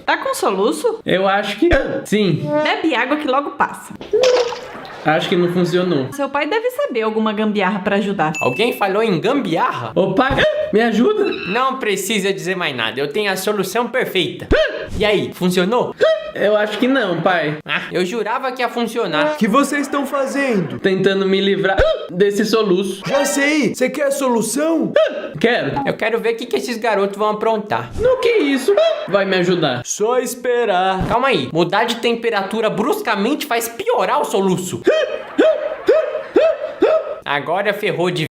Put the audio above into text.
Tá com soluço? Eu acho que sim. Bebe água que logo passa. Acho que não funcionou. Seu pai deve saber alguma gambiarra pra ajudar. Alguém falou em gambiarra? Ô pai, me ajuda. Não precisa dizer mais nada, eu tenho a solução perfeita. E aí, funcionou? Eu acho que não, pai. Ah, eu jurava que ia funcionar. O que vocês estão fazendo? Tentando me livrar desse soluço. Já sei, você quer a solução? Quero. Eu quero ver o que esses garotos vão aprontar. No que isso vai me ajudar? Só esperar. Calma aí, mudar de temperatura bruscamente faz piorar o soluço. Agora ferrou de